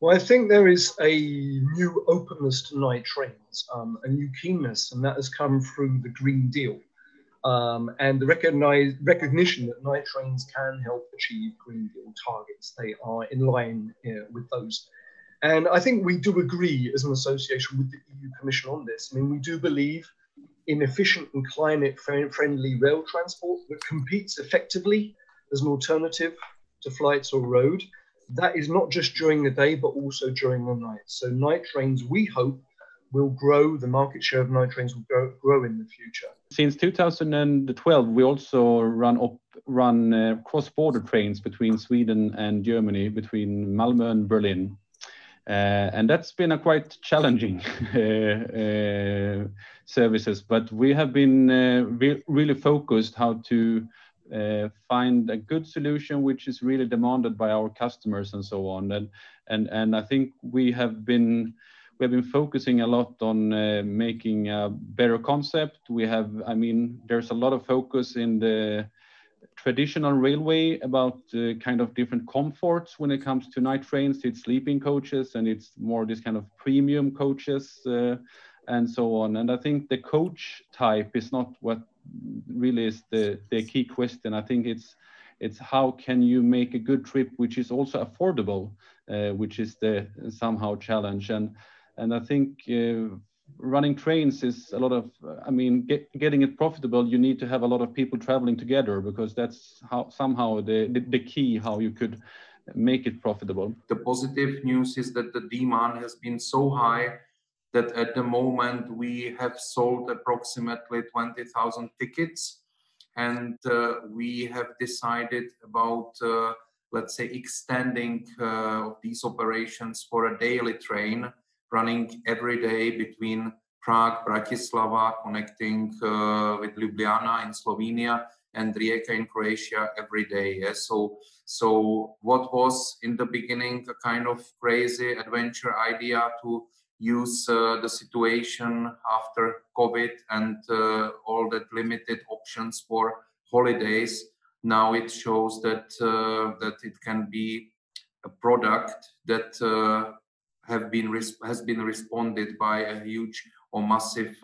Well, I think there is a new openness to night trains, a new keenness, and that has come through the Green Deal. And the recognition that night trains can help achieve Green Deal targets. They are in line with those. And I think we do agree as an association with the EU Commission on this. I mean, we do believe in efficient and climate-friendly rail transport that competes effectively as an alternative to flights or road. That is not just during the day, but also during the night. So night trains, we hope, will grow. The market share of night trains will grow in the future. Since 2012, we also run cross-border trains between Sweden and Germany, between Malmö and Berlin. And that's been a quite challenging services, but we have been really focused how to find a good solution which is really demanded by our customers and so on. And I think we have been focusing a lot on making a better concept. There's a lot of focus in the traditional railway about kind of different comforts when it comes to night trains. It's sleeping coaches and it's more this kind of premium coaches and so on. And I think the coach type is not what really is the key question. I think it's how can you make a good trip which is also affordable, which is the somehow challenge. And I think running trains is a lot of, getting it profitable, you need to have a lot of people traveling together, because that's how somehow the key how you could make it profitable. The positive news is that the demand has been so high that at the moment we have sold approximately 20,000 tickets, and we have decided about, let's say, extending these operations for a daily train running every day between Prague, Bratislava, connecting with Ljubljana in Slovenia, and Rijeka in Croatia every day. Yeah? So what was in the beginning a kind of crazy adventure idea to use the situation after COVID and all that limited options for holidays, now it shows that it can be a product that has been responded by a huge or massive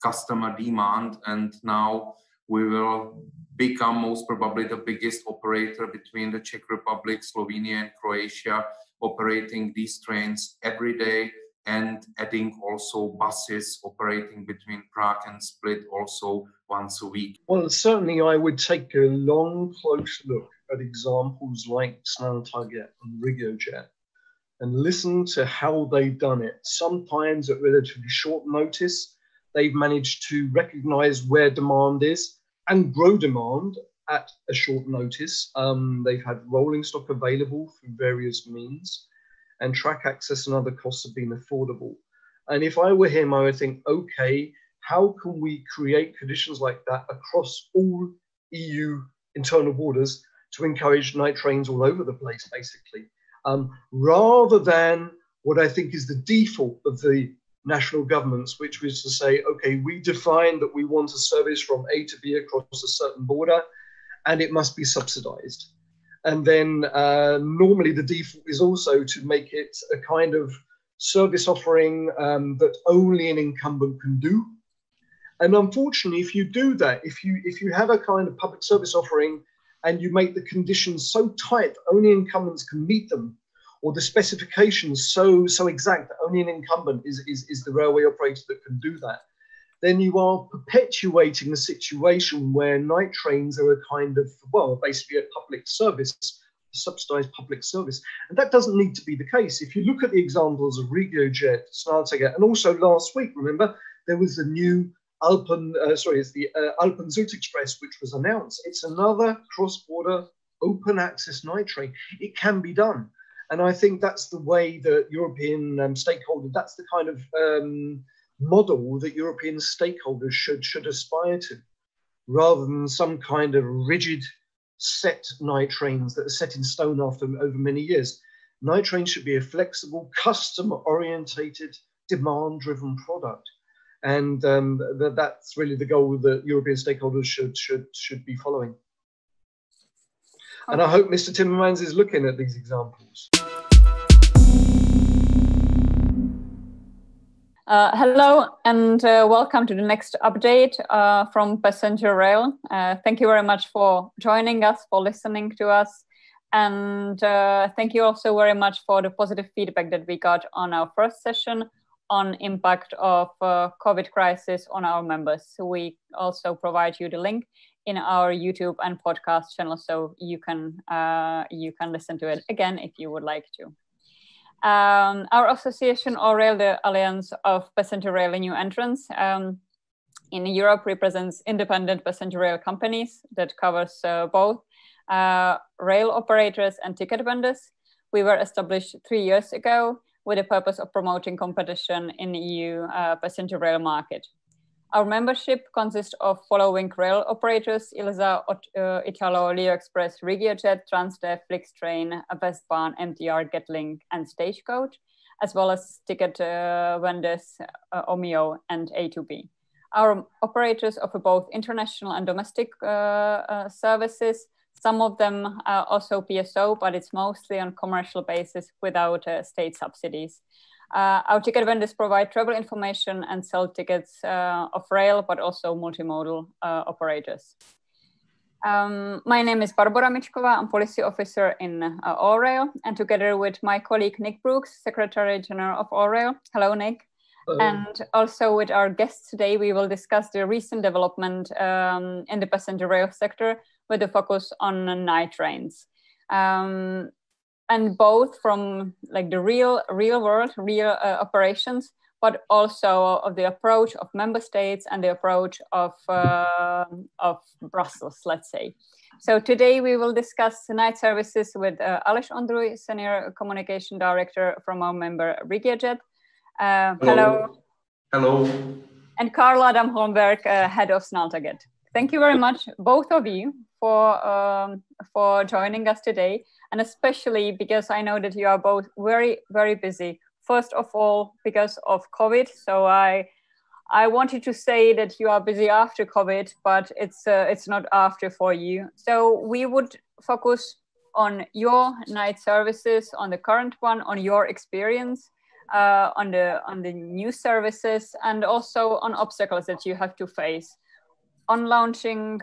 customer demand, and now we will become most probably the biggest operator between the Czech Republic, Slovenia and Croatia, operating these trains every day and adding also buses operating between Prague and Split also once a week. Well, certainly I would take a long, close look at examples like Snälltåget and RegioJet and listen to how they've done it. Sometimes at relatively short notice, they've managed to recognize where demand is and grow demand at a short notice. They've had rolling stock available through various means, and track access and other costs have been affordable. And if I were him, I would think, okay, how can we create conditions like that across all EU internal borders to encourage night trains all over the place, basically, rather than what I think is the default of the national governments, which was to say, okay, we define that we want a service from A to B across a certain border, and it must be subsidized. And then normally the default is also to make it a kind of service offering that only an incumbent can do. And unfortunately, if you do that, if you have a kind of public service offering and you make the conditions so tight that only incumbents can meet them, or the specifications so exact that only an incumbent is the railway operator that can do that, then you are perpetuating a situation where night trains are a kind of, well, basically a public service, a subsidized public service. And that doesn't need to be the case. If you look at the examples of RegioJet, Snälltåget, and also last week, remember, there was the new Alpen Süd Express, which was announced. It's another cross-border open access night train. It can be done. And I think that's the way that European stakeholders, that's the kind of model that European stakeholders should aspire to, rather than some kind of rigid set night trains that are set in stone over many years. Night trains should be a flexible, customer-orientated, demand-driven product. And that's really the goal that European stakeholders should be following. And I hope Mr. Timmermans is looking at these examples. Hello and welcome to the next update from Passenger Rail. Thank you very much for joining us, for listening to us, and thank you also very much for the positive feedback that we got on our first session on impact of COVID crisis on our members. So we also provide you the link in our YouTube and podcast channel, so you can listen to it again if you would like to. Our association, ALLRAIL, the Alliance of Passenger Rail New Entrants, in Europe represents independent passenger rail companies that covers both rail operators and ticket vendors. We were established 3 years ago with the purpose of promoting competition in the EU passenger rail market. Our membership consists of following rail operators: Ilza, Italo, Leo Express, RegioJet, Transdev, Flixtrain, Westbahn, MTR, Getlink, and Stagecoach, as well as ticket vendors Omio and A2B. Our operators offer both international and domestic services. Some of them are also PSO, but it's mostly on commercial basis without state subsidies. Our ticket vendors provide travel information and sell tickets of rail, but also multimodal operators. My name is Barbora Mičková. I'm policy officer in ALLRAIL, and together with my colleague Nick Brooks, Secretary General of ALLRAIL. Hello, Nick. Hello. And also with our guests today, we will discuss the recent development in the passenger rail sector with a focus on night trains. And both from like the real world, operations, but also of the approach of member states and the approach of Brussels, let's say. So today we will discuss night services with Aleš Ondrůj, Senior Communication Director from our member RegioJet. Hello. Hello. And Karl Adam Holmberg, Head of Snälltåget. Thank you very much, both of you, for joining us today. And especially because I know that you are both very, very busy. First of all, because of COVID. So I wanted to say that you are busy after COVID, but it's not after for you. So we would focus on your night services, on the current one, on your experience, on the new services, and also on obstacles that you have to face on launching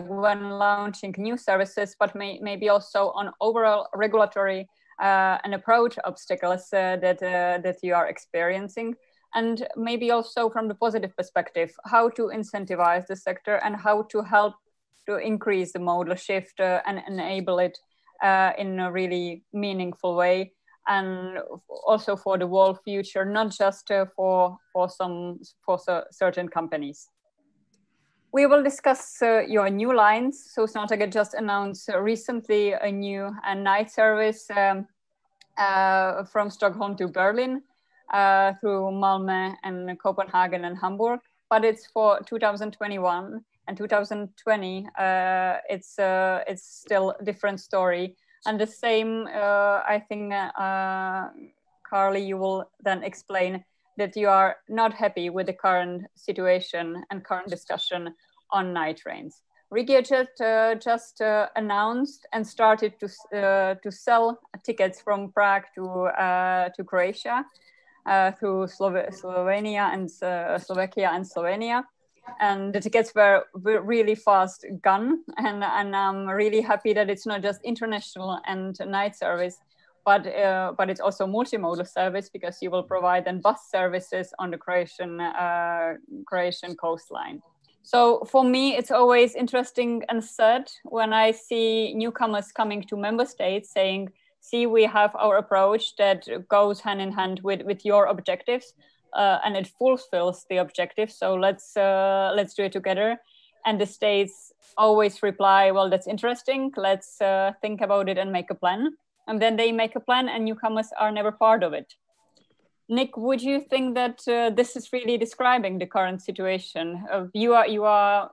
when launching new services, but maybe also on overall regulatory and approach obstacles that you are experiencing, and maybe also from the positive perspective, how to incentivize the sector and how to help to increase the modal shift and enable it in a really meaningful way, and also for the whole future, not just for certain companies. We will discuss your new lines. So Snälltåget just announced recently a new night service from Stockholm to Berlin through Malmö and Copenhagen and Hamburg. But it's for 2021 and 2020. It's still a different story. And the same, I think, Carly, you will then explain that you are not happy with the current situation and current discussion on night trains. RegioJet just announced and started to sell tickets from Prague to Croatia through Slovenia and Slovakia and Slovenia. And the tickets were really fast gone. And I'm really happy that it's not just international and night service, but it's also multimodal service, because you will provide then bus services on the Croatian coastline. So for me, it's always interesting and sad when I see newcomers coming to member states saying, see, we have our approach that goes hand in hand with your objectives, and it fulfills the objectives. So let's do it together. And the states always reply, well, that's interesting. Let's think about it and make a plan. And then they make a plan and newcomers are never part of it. Nick, would you think that this is really describing the current situation? You are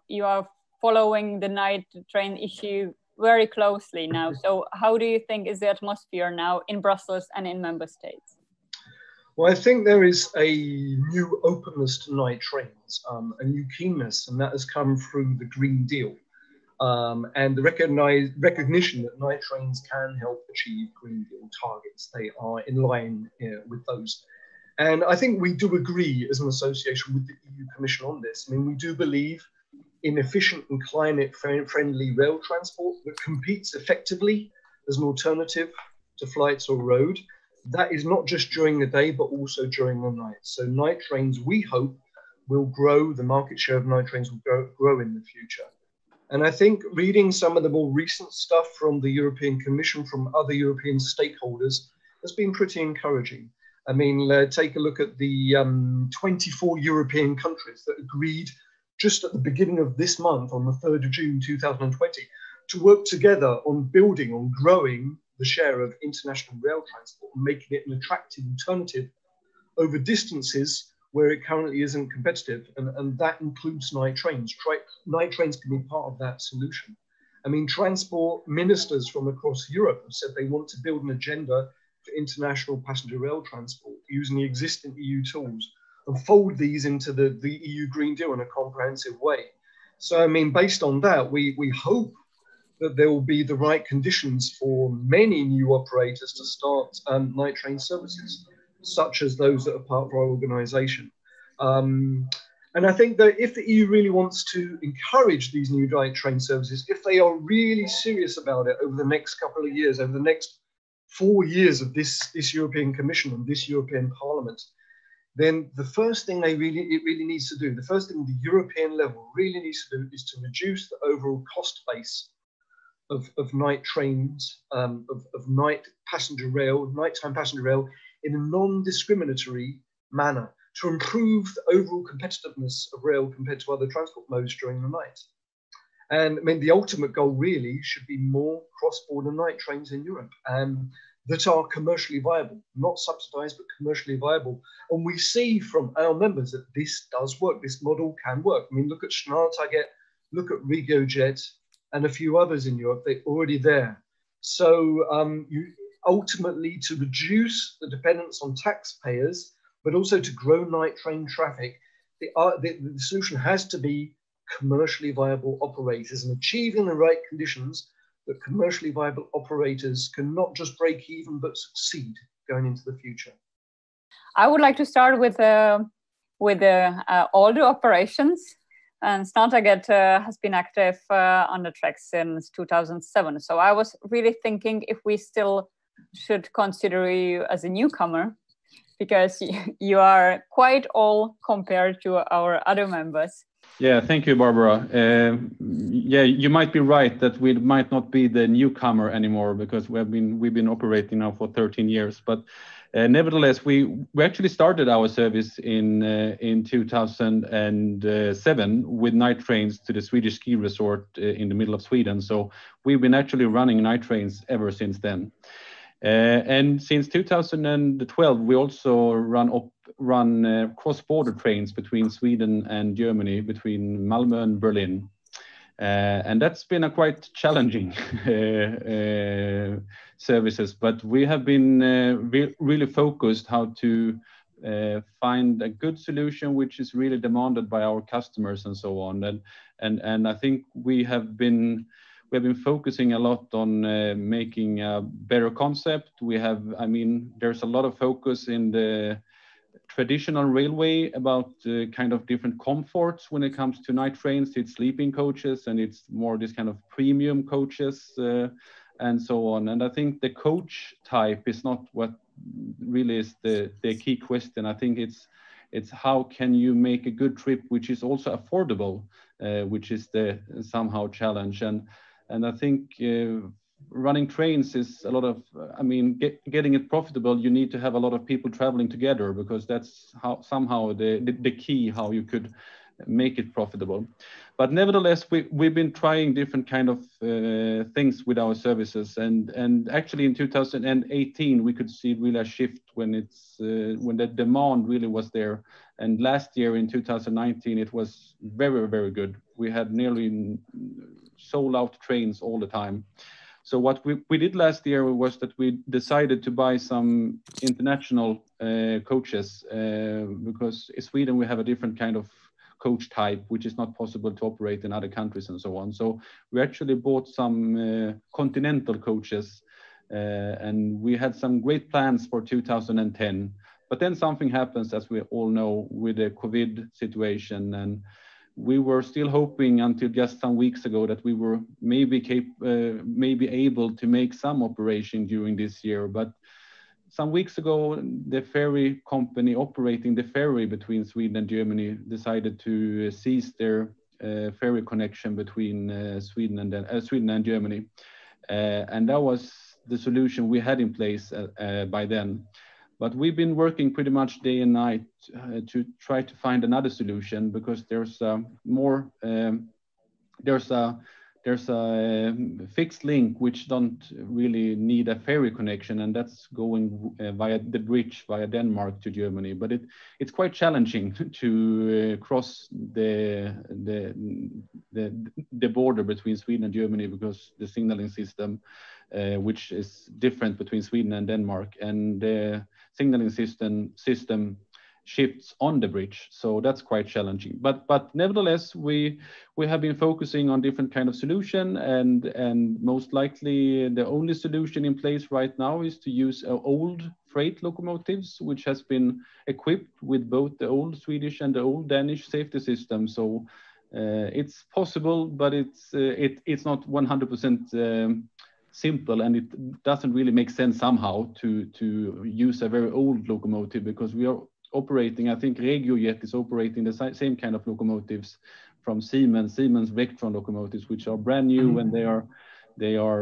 following the night train issue very closely now. So how do you think is the atmosphere now in Brussels and in member states? Well, I think there is a new openness to night trains, a new keenness, and that has come through the Green Deal. And the recognition that night trains can help achieve Green Deal targets. They are in line with those. And I think we do agree as an association with the EU Commission on this. I mean, we do believe in efficient and climate-friendly rail transport that competes effectively as an alternative to flights or road. That is not just during the day, but also during the night. So night trains, we hope, will grow. The market share of night trains will grow in the future. And I think reading some of the more recent stuff from the European Commission, from other European stakeholders, has been pretty encouraging. I mean, take a look at the 24 European countries that agreed just at the beginning of this month, on the 3rd of June 2020, to work together on building, on growing the share of international rail transport and making it an attractive alternative over distances where it currently isn't competitive. And that includes night trains. Night trains can be part of that solution. I mean, transport ministers from across Europe have said they want to build an agenda for international passenger rail transport using the existing EU tools and fold these into the EU Green Deal in a comprehensive way. So, I mean, based on that, we hope that there will be the right conditions for many new operators to start night train services, such as those that are part of our organization. And I think that if the EU really wants to encourage these new night train services, if they are really serious about it over the next couple of years, over the next 4 years of this European Commission and this European Parliament, then the first thing it really needs to do, the first thing the European level really needs to do, is to reduce the overall cost base of night trains, of nighttime passenger rail in a non-discriminatory manner, to improve the overall competitiveness of rail compared to other transport modes during the night. And I mean, the ultimate goal really should be more cross-border night trains in Europe that are commercially viable, not subsidized, but commercially viable. And we see from our members that this does work, this model can work. I mean, look at Snälltåget, look at RegioJet, and a few others in Europe, they're already there. So ultimately, to reduce the dependence on taxpayers, but also to grow night train traffic, the solution has to be commercially viable operators, and achieving the right conditions that commercially viable operators can not just break even, but succeed going into the future. I would like to start with older operations. And Snälltåget has been active on the track since 2007. So I was really thinking if we still should consider you as a newcomer, because you are quite old compared to our other members. Yeah, thank you, Barbara. Yeah, you might be right that we might not be the newcomer anymore, because we've been operating now for 13 years. But nevertheless, we actually started our service in 2007 with night trains to the Swedish ski resort in the middle of Sweden. So we've been actually running night trains ever since then. And since 2012, we also run cross-border trains between Sweden and Germany, between Malmö and Berlin. And that's been a quite challenging services, but we have been really focused how to find a good solution which is really demanded by our customers and so on. And I think we have been focusing a lot on making a better concept. There's a lot of focus in the traditional railway about kind of different comforts when it comes to night trains. It's sleeping coaches, and it's more this kind of premium coaches and so on. And I think the coach type is not what really is the key question. I think it's how can you make a good trip which is also affordable, which is the somehow challenge. And I think running trains is a lot of, getting it profitable, you need to have a lot of people traveling together, because that's how somehow the key how you could make it profitable. But nevertheless, we've been trying different kind of things with our services, and actually in 2018 we could see really a shift when the demand really was there. And last year in 2019 it was very, very good. We had nearly sold out trains all the time. So what we did last year was that we decided to buy some international coaches, because in Sweden we have a different kind of coach type, which is not possible to operate in other countries and so on. So we actually bought some continental coaches, and we had some great plans for 2010. But then something happens, as we all know, with the COVID situation, and we were still hoping until just some weeks ago that we were maybe able to make some operation during this year. But some weeks ago, the ferry company operating the ferry between Sweden and Germany decided to cease their ferry connection between Sweden and Germany, and that was the solution we had in place by then. But we've been working pretty much day and night to try to find another solution, because there's a fixed link which don't really need a ferry connection, and that's going via the bridge via Denmark to Germany. But it's quite challenging to cross the border between Sweden and Germany, because the signaling system, which is different between Sweden and Denmark, and the signaling system shifts on the bridge, so that's quite challenging. But nevertheless, we have been focusing on different kind of solution, and most likely the only solution in place right now is to use old freight locomotives, which has been equipped with both the old Swedish and the old Danish safety system. So it's possible, but it's not 100% simple, and it doesn't really make sense somehow to use a very old locomotive, because we are operating, I think RegioJet is operating the same kind of locomotives from Siemens Vectron locomotives, which are brand new, and they are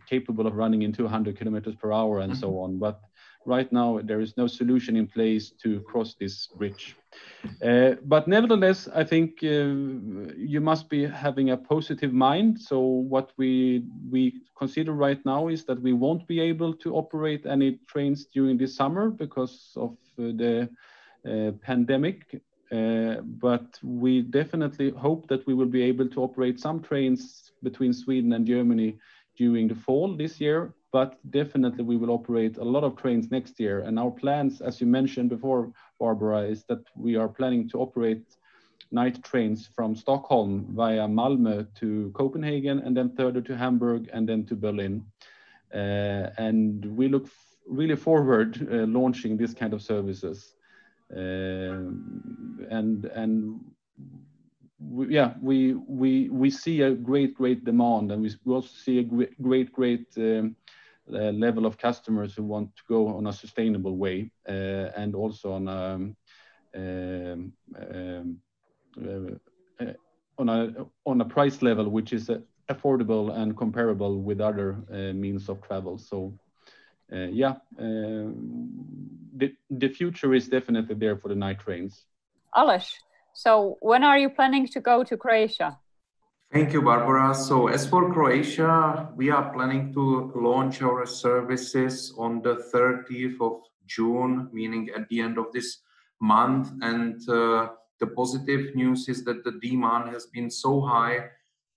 capable of running in 200 kilometers per hour and so on. But right now there is no solution in place to cross this bridge. But nevertheless, I think you must be having a positive mind. So what we consider right now is that we won't be able to operate any trains during this summer because of the pandemic. But we definitely hope that we will be able to operate some trains between Sweden and Germany during the fall this year. But definitely we will operate a lot of trains next year. And our plans, as you mentioned before, Barbara, is that we are planning to operate night trains from Stockholm via Malmö to Copenhagen, and then further to Hamburg, and then to Berlin. And we look really forward launching this kind of services. We see a great demand, and we also see a great level of customers who want to go on a sustainable way, and also on a price level which is affordable and comparable with other means of travel. So the future is definitely there for the night trains. Aleš, so when are you planning to go to Croatia? Thank you, Barbara. So as for Croatia, we are planning to launch our services on the 30th of June, meaning at the end of this month. And the positive news is that the demand has been so high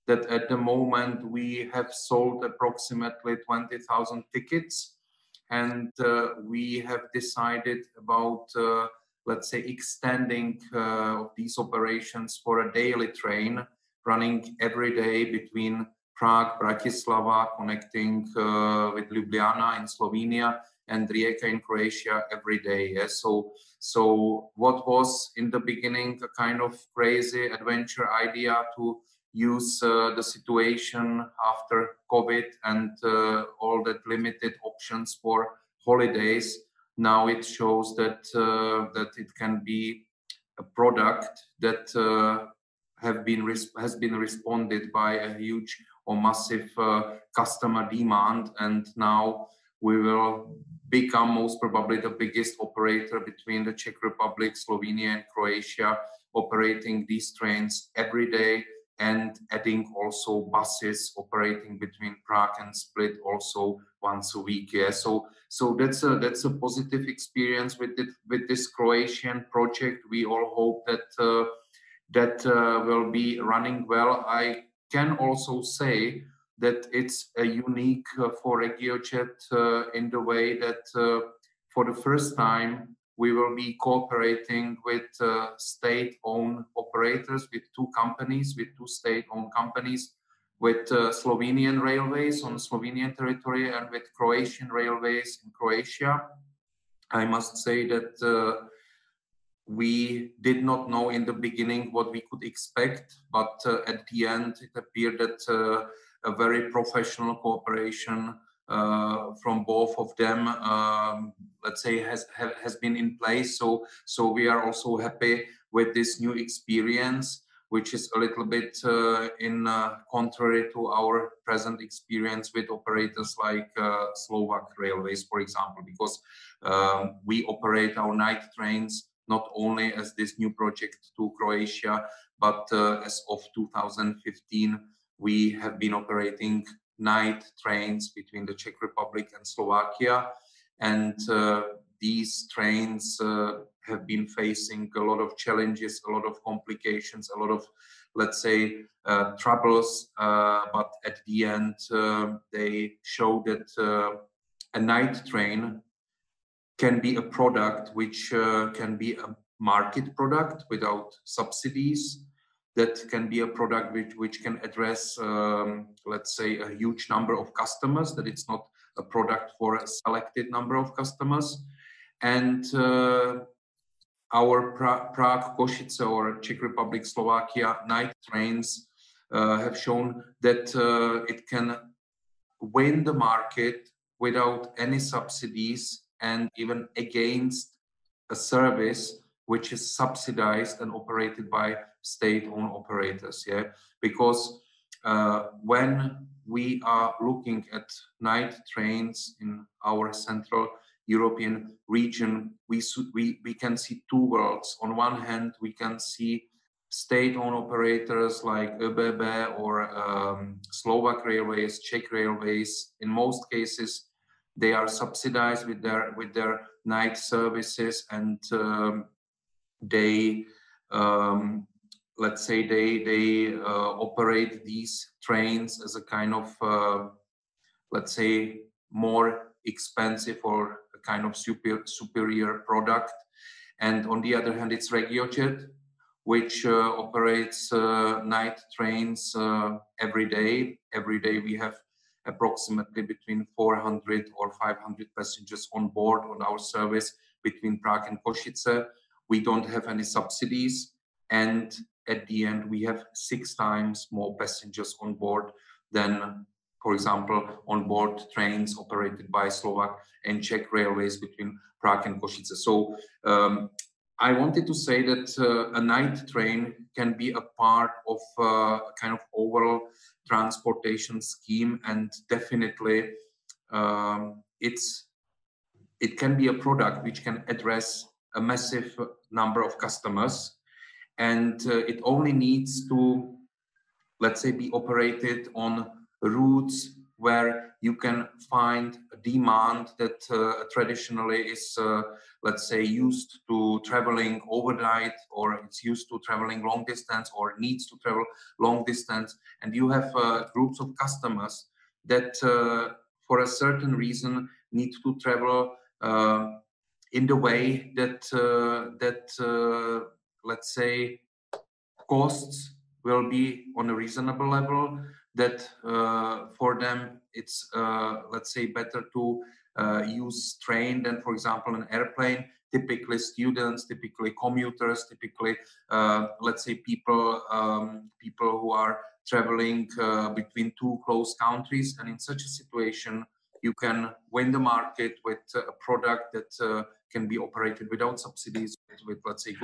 that at the moment we have sold approximately 20,000 tickets. And we have decided about, let's say, extending these operations for a daily train running every day between Prague, Bratislava, connecting with Ljubljana in Slovenia, and Rijeka in Croatia every day. Yeah? So what was in the beginning a kind of crazy adventure idea to use the situation after COVID and all that limited options for holidays, now it shows that it can be a product that has been responded by a huge or massive customer demand, and now we will become most probably the biggest operator between the Czech Republic, Slovenia, and Croatia, operating these trains every day, and adding also buses operating between Prague and Split also once a week. Yeah, so that's a positive experience with this Croatian project. We all hope that will be running well. I can also say that it's a unique for RegioJet in the way that for the first time we will be cooperating with state-owned operators, with two state-owned companies, with Slovenian railways on Slovenian territory and with Croatian railways in Croatia. I must say that we did not know in the beginning what we could expect, but at the end it appeared that a very professional cooperation from both of them, let's say, has been in place. So we are also happy with this new experience, which is a little bit in contrary to our present experience with operators like Slovak Railways, for example, because we operate our night trains not only as this new project to Croatia, but as of 2015, we have been operating night trains between the Czech Republic and Slovakia. And these trains have been facing a lot of challenges, a lot of complications, a lot of, let's say, troubles. But at the end, they show that a night train can be a product which can be a market product without subsidies. That can be a product which can address, let's say, a huge number of customers, that it's not a product for a selected number of customers. And our Prague-Košice or Czech Republic, Slovakia night trains have shown that it can win the market without any subsidies and even against a service which is subsidized and operated by state-owned operators. Yeah, because when we are looking at night trains in our Central European region, we can see two worlds. On one hand, we can see state-owned operators like ÖBB or Slovak Railways, Czech Railways. In most cases, they are subsidized with their night services, and they let's say they operate these trains as a kind of let's say more expensive or a kind of superior product. And on the other hand, it's RegioJet, which operates night trains every day. Every day we have approximately between 400 or 500 passengers on board on our service between Prague and Košice. We don't have any subsidies, and at the end we have 6 times more passengers on board than, for example, on board trains operated by Slovak and Czech Railways between Prague and Košice. So I wanted to say that a night train can be a part of a kind of overall transportation scheme, and definitely it can be a product which can address a massive number of customers, and it only needs to, let's say, be operated on routes where you can find a demand that traditionally is, let's say, used to traveling overnight, or it's used to traveling long distance, or needs to travel long distance. And you have groups of customers that for a certain reason need to travel in the way that, let's say, costs will be on a reasonable level, that for them it's, let's say, better to use train than, for example, an airplane. Typically students, typically commuters, typically, let's say, people who are traveling between 2 close countries. And in such a situation, you can win the market with a product that can be operated without subsidies, with, let's say,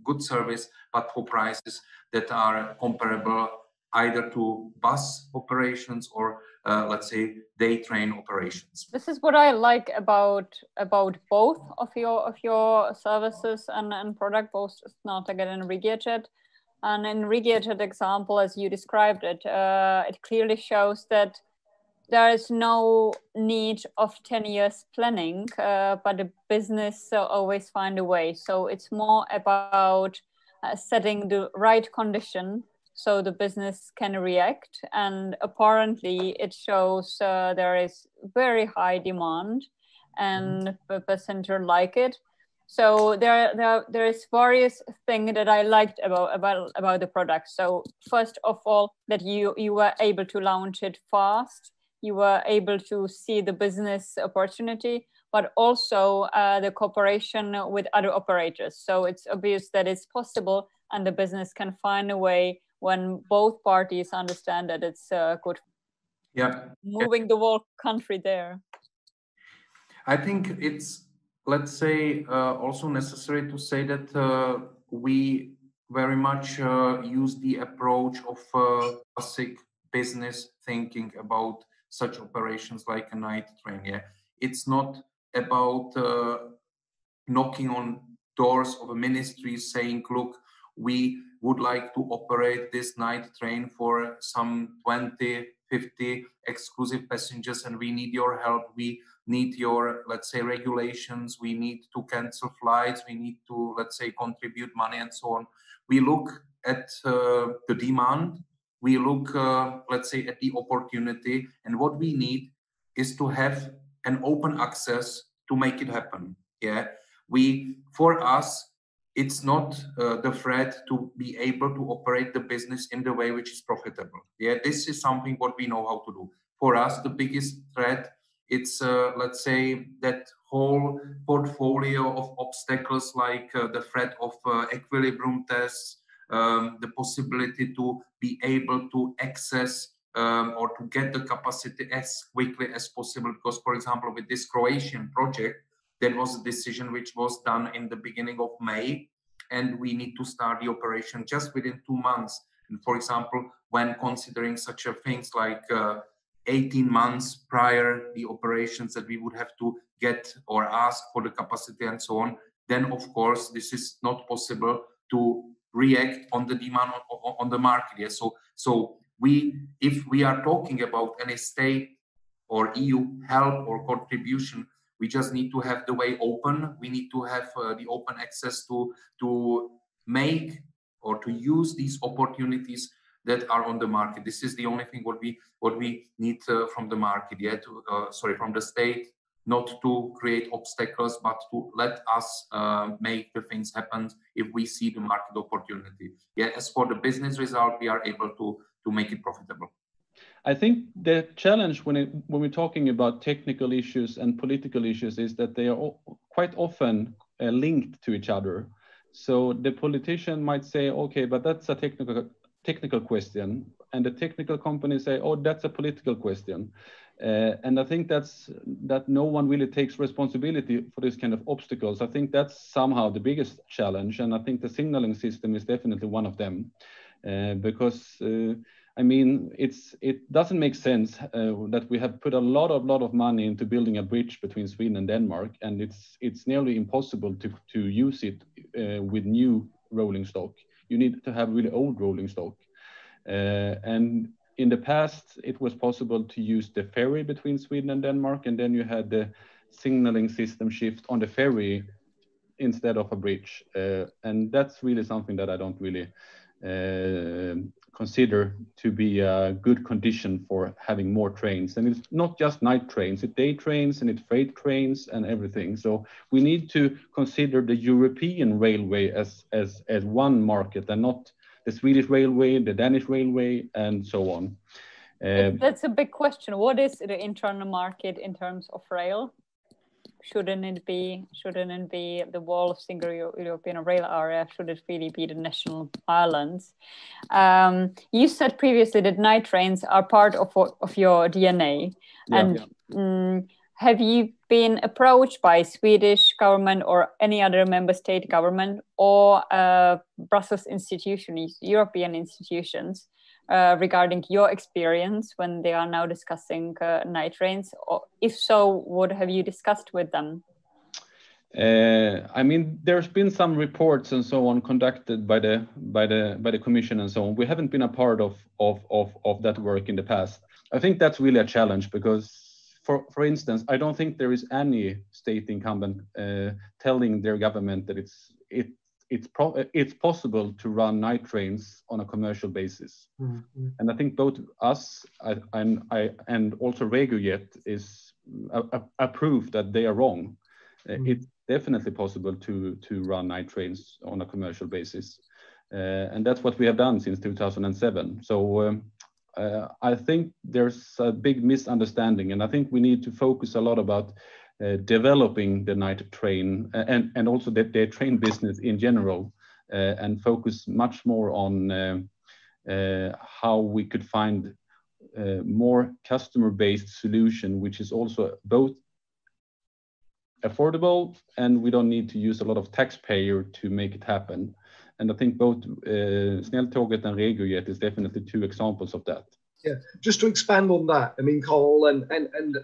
good service, but for prices that are comparable either to bus operations or, let's say, day train operations. This is what I like about both of your services and product, both Snälltåget and RegioJet. And in RegioJet example, as you described it, it clearly shows that there is no need of 10 years planning, but the business always find a way. So it's more about setting the right condition so the business can react. And apparently it shows there is very high demand and the passenger like it. So there is various things that I liked about the product. So first of all, that you were able to launch it fast. You were able to see the business opportunity, but also the cooperation with other operators. So it's obvious that it's possible, and the business can find a way when both parties understand that it's good. Yeah, moving the whole country there. I think it's, let's say, also necessary to say that we very much use the approach of classic business thinking about such operations like a night train. Yeah, it's not about knocking on doors of a ministry saying, look, we would like to operate this night train for some 20, 50 exclusive passengers, and we need your help. We need your, let's say, regulations. We need to cancel flights. We need to, let's say, contribute money and so on. We look at the demand. We look, let's say, at the opportunity. And what we need is to have an open access to make it happen. Yeah, for us, it's not the threat to be able to operate the business in the way which is profitable. Yeah, this is something what we know how to do. For us, the biggest threat, it's let's say that whole portfolio of obstacles like the threat of equilibrium tests, the possibility to be able to access or to get the capacity as quickly as possible. Because, for example, with this Croatian project, that was a decision which was done in the beginning of May, and we need to start the operation just within 2 months. And for example, when considering such a things like 18 months prior the operations that we would have to get or ask for the capacity and so on, then of course this is not possible to react on the demand on the market. Yeah? So if we are talking about any state or EU help or contribution, we just need to have the way open. We need to have the open access to make or to use these opportunities that are on the market. This is the only thing what we need from the market. Yeah, from the state, not to create obstacles, but to let us make the things happen if we see the market opportunity. Yeah, as for the business result, we are able to make it profitable. I think the challenge when we're talking about technical issues and political issues is that they are quite often linked to each other. So the politician might say, okay, but that's a technical question, and the technical companies say, oh, that's a political question. And I think that no one really takes responsibility for this kind of obstacles. I think that's somehow the biggest challenge, and I think the signaling system is definitely one of them, because I mean, it doesn't make sense that we have put a lot of money into building a bridge between Sweden and Denmark, and it's nearly impossible to use it with new rolling stock. You need to have really old rolling stock. And in the past, it was possible to use the ferry between Sweden and Denmark, and then you had the signaling system shift on the ferry instead of a bridge. And that's really something that I don't really consider to be a good condition for having more trains. And it's not just night trains, it's day trains and it's freight trains and everything. So we need to consider the European railway as one market and not the Swedish railway, the Danish railway, and so on. That's a big question. What is the internal market in terms of rail? Shouldn't it be the whole of single European rail area? Should it really be the national islands? You said previously that night trains are part of your DNA. Yeah, and have you been approached by Swedish government or any other member state government or Brussels institutions, European institutions, regarding your experience when they are now discussing night trains? Or if so, what have you discussed with them? I mean, there's been some reports and so on conducted by the Commission and so on. We haven't been a part of that work in the past. I think that's really a challenge because, for instance, I don't think there is any state incumbent telling their government that it's possible to run night trains on a commercial basis. Mm-hmm. And I think both us and also RegioJet is a proof that they are wrong. Mm-hmm. It's definitely possible to run night trains on a commercial basis. And that's what we have done since 2007. So I think there's a big misunderstanding, and I think we need to focus a lot about developing the night train and also their train business in general, and focus much more on how we could find more customer-based solution, which is also both affordable and we don't need to use a lot of taxpayer to make it happen. And I think both Snälltåget and RegioJet is definitely two examples of that. Yeah, just to expand on that, I mean, Carl and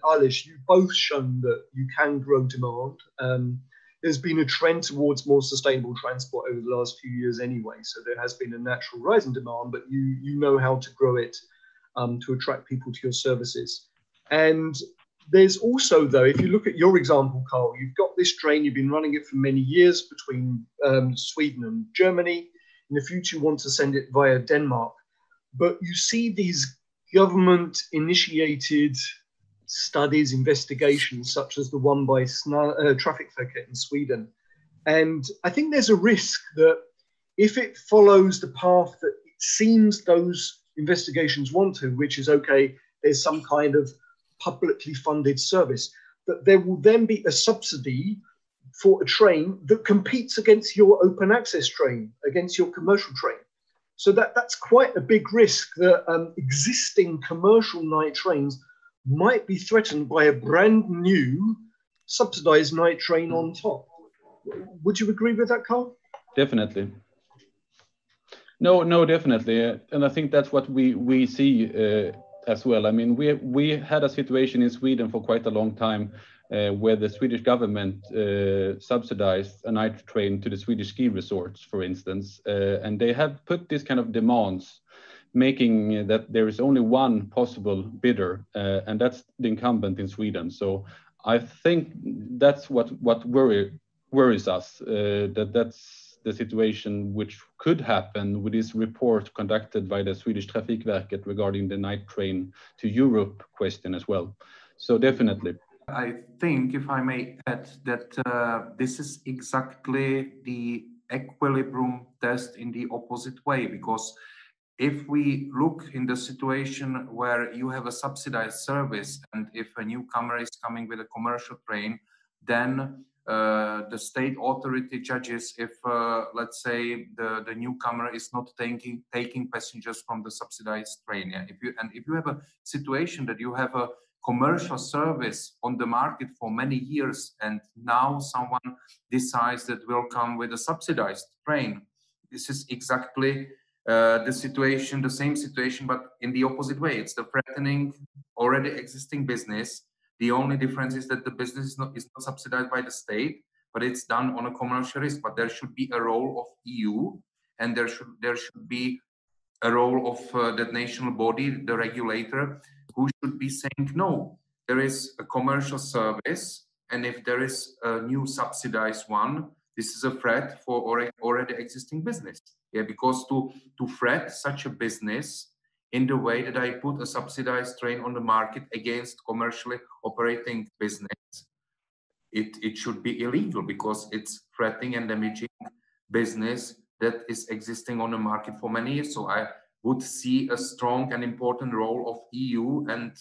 Aleš, you've both shown that you can grow demand. There's been a trend towards more sustainable transport over the last few years anyway, so there has been a natural rise in demand, but you know how to grow it to attract people to your services. And there's also, though, if you look at your example, Carl, you've got this train, you've been running it for many years between Sweden and Germany. In the future, you want to send it via Denmark. But you see these government-initiated studies, investigations, such as the one by Trafikverket in Sweden. And I think there's a risk that if it follows the path that it seems those investigations want to, which is, okay, there's some kind of publicly funded service, that there will then be a subsidy for a train that competes against your open access train, against your commercial train. So that's quite a big risk that existing commercial night trains might be threatened by a brand new subsidized night train on top. Would you agree with that, Carl? Definitely. No, definitely. And I think that's what we see as well. I mean, we had a situation in Sweden for quite a long time where the Swedish government subsidized a night train to the Swedish ski resorts, for instance, and they have put this kind of demands, making that there is only one possible bidder, and that's the incumbent in Sweden. So I think that's what worries us, that's the situation which could happen with this report conducted by the Swedish Trafikverket regarding the night train to Europe question as well. So definitely. I think, if I may add, that this is exactly the equilibrium test in the opposite way, because if we look in the situation where you have a subsidized service and if a newcomer is coming with a commercial train, then the state authority judges if, let's say, the newcomer is not taking passengers from the subsidized train. Yeah? If you have a situation that you have a commercial service on the market for many years and now someone decides that will come with a subsidized train, this is exactly the same situation, but in the opposite way. It's the threatening already existing business. The only difference is that the business is not subsidized by the state, but it's done on a commercial risk. But there should be a role of EU, and there should be a role of that national body, the regulator, who should be saying, no, there is a commercial service, and if there is a new subsidized one, this is a threat for already existing business. Yeah, because to threat such a business in the way that I put a subsidized train on the market against commercially operating business, it should be illegal, because it's threatening and damaging business that is existing on the market for many years. So I would see a strong and important role of EU and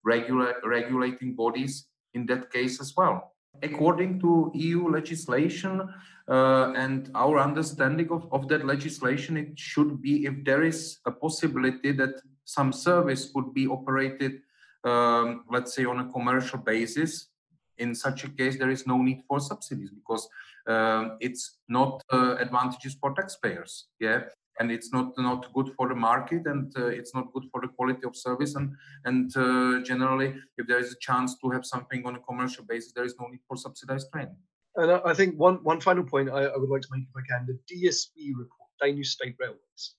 regulating bodies in that case as well. According to EU legislation and our understanding of that legislation, it should be, if there is a possibility that some service would be operated, let's say, on a commercial basis, in such a case, there is no need for subsidies, because it's not advantageous for taxpayers. Yeah. And it's not good for the market, and it's not good for the quality of service. And generally, if there is a chance to have something on a commercial basis, there is no need for subsidized train. And I think one final point I would like to make, if I can, the DSB report, Danish State Railways,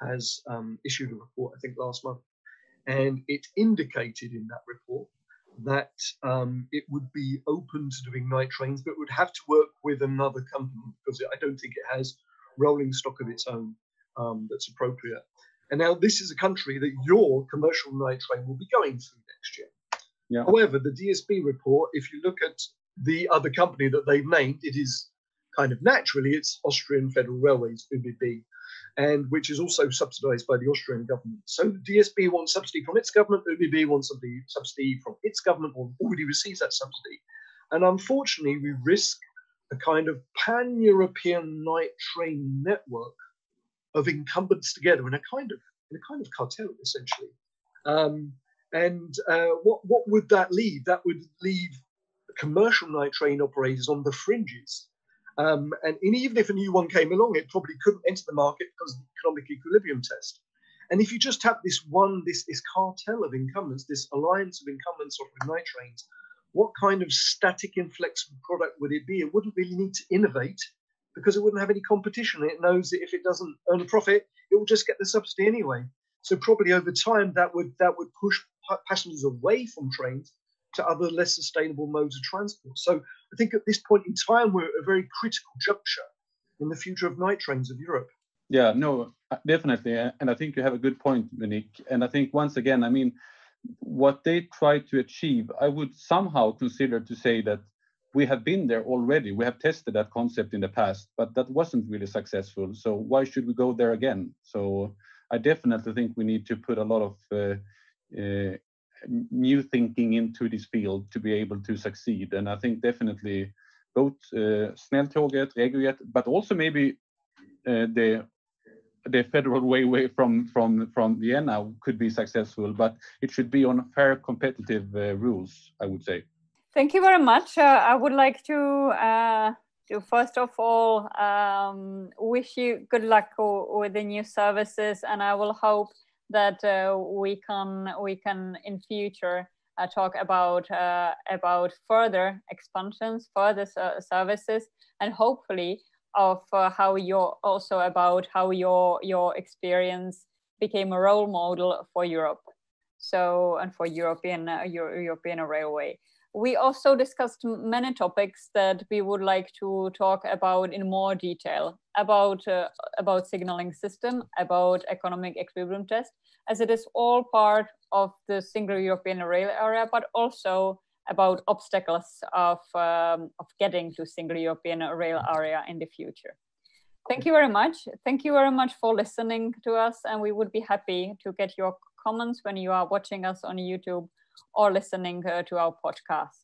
has issued a report, I think, last month. And it indicated in that report that it would be open to doing night trains, but would have to work with another company, because I don't think it has rolling stock of its own. That's appropriate. And now this is a country that your commercial night train will be going through next year. Yeah. However, the DSB report, if you look at the other company that they've named, it is kind of naturally, it's Austrian Federal Railways, ÖBB, and which is also subsidized by the Austrian government. So the DSB wants subsidy from its government, ÖBB wants subsidy from its government, or already receives that subsidy. And unfortunately, we risk a kind of pan-European night train network of incumbents together in a kind of cartel, essentially. What would that leave? That would leave commercial night train operators on the fringes. And even if a new one came along, it probably couldn't enter the market because of the economic equilibrium test. And if you just have this cartel of incumbents, this alliance of incumbents offering night trains, what kind of static, inflexible product would it be? It wouldn't really need to innovate because it wouldn't have any competition. It knows that if it doesn't earn a profit, it will just get the subsidy anyway. So probably over time, that would push passengers away from trains to other less sustainable modes of transport. So I think at this point in time, we're at a very critical juncture in the future of night trains of Europe. Yeah, no, definitely. And I think you have a good point, Monique. And I think once again, I mean, what they try to achieve, I would somehow consider to say that we have been there already. We have tested that concept in the past, but that wasn't really successful. So why should we go there again? So I definitely think we need to put a lot of new thinking into this field to be able to succeed. And I think definitely both Snälltåget, RegioJet, but also maybe the federal way from Vienna could be successful, but it should be on fair competitive rules, I would say. Thank you very much. I would like to first of all wish you good luck with the new services, and I will hope that we can in future talk about further expansions, further services, and hopefully of how your experience became a role model for Europe, so, and for European railway. We also discussed many topics that we would like to talk about in more detail, about signaling system, about economic equilibrium test, as it is all part of the single European rail area, but also about obstacles of getting to single European rail area in the future. Thank you very much. Thank you very much for listening to us, and we would be happy to get your comments when you are watching us on YouTube or listening to our podcast.